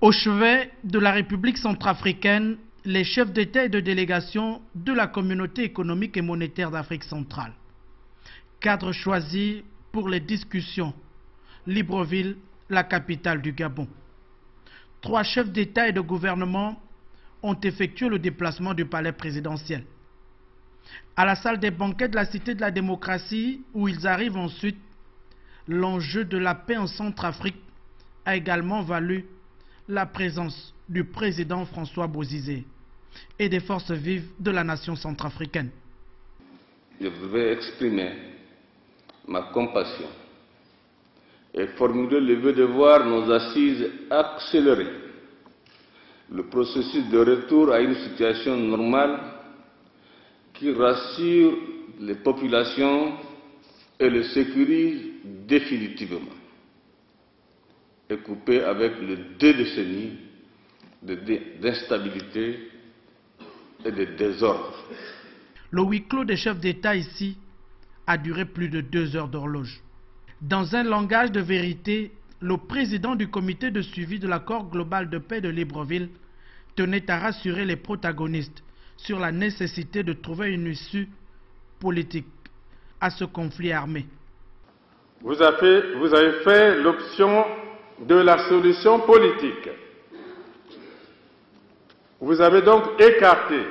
Au chevet de la République centrafricaine, les chefs d'État et de délégation de la Communauté économique et monétaire d'Afrique centrale. Cadre choisi pour les discussions. Libreville, la capitale du Gabon. 3 chefs d'État et de gouvernement ont effectué le déplacement du palais présidentiel. À la salle des banquets de la Cité de la démocratie, où ils arrivent ensuite, l'enjeu de la paix en Centrafrique a également valu la présence du président François Bozizé et des forces vives de la nation centrafricaine. Je voudrais exprimer ma compassion et formuler le vœu de voir nos assises accélérer le processus de retour à une situation normale qui rassure les populations et le sécurise définitivement, et coupé avec les 2 décennies d'instabilité et de désordre. Le huis clos des chefs d'État ici a duré plus de 2 heures d'horloge. Dans un langage de vérité, le président du comité de suivi de l'accord global de paix de Libreville tenait à rassurer les protagonistes sur la nécessité de trouver une issue politique à ce conflit armé. Vous avez fait l'option de la solution politique. Vous avez donc écarté,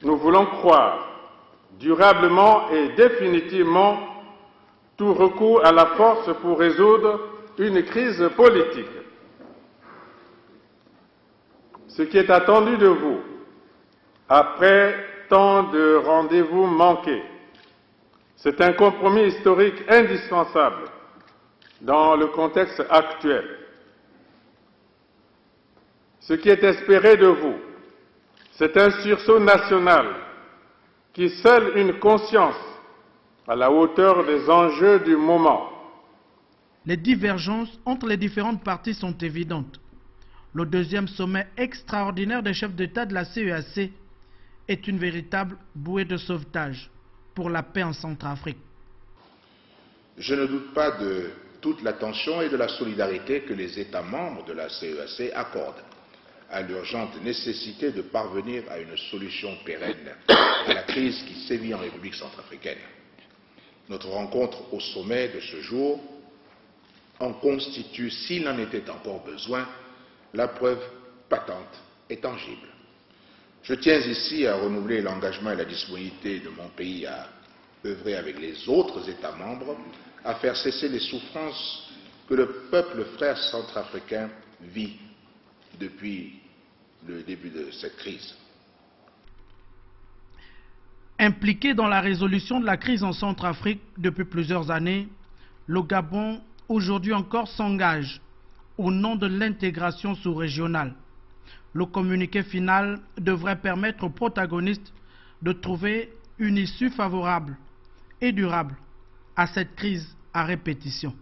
nous voulons croire, durablement et définitivement tout recours à la force pour résoudre une crise politique. Ce qui est attendu de vous, après tant de rendez-vous manqués, c'est un compromis historique indispensable dans le contexte actuel. Ce qui est espéré de vous, c'est un sursaut national qui scelle une conscience à la hauteur des enjeux du moment. Les divergences entre les différentes parties sont évidentes. Le 2e sommet extraordinaire des chefs d'État de la CEAC est une véritable bouée de sauvetage pour la paix en Centrafrique. Je ne doute pas de toute l'attention et de la solidarité que les États membres de la CEAC accordent à l'urgente nécessité de parvenir à une solution pérenne à la crise qui sévit en République centrafricaine. Notre rencontre au sommet de ce jour en constitue, s'il en était encore besoin, la preuve patente et tangible. Je tiens ici à renouveler l'engagement et la disponibilité de mon pays à œuvrer avec les autres États membres à faire cesser les souffrances que le peuple frère centrafricain vit depuis le début de cette crise. Impliqué dans la résolution de la crise en Centrafrique depuis plusieurs années, le Gabon aujourd'hui encore s'engage au nom de l'intégration sous-régionale. Le communiqué final devrait permettre aux protagonistes de trouver une issue favorable et durable à cette crise à répétition.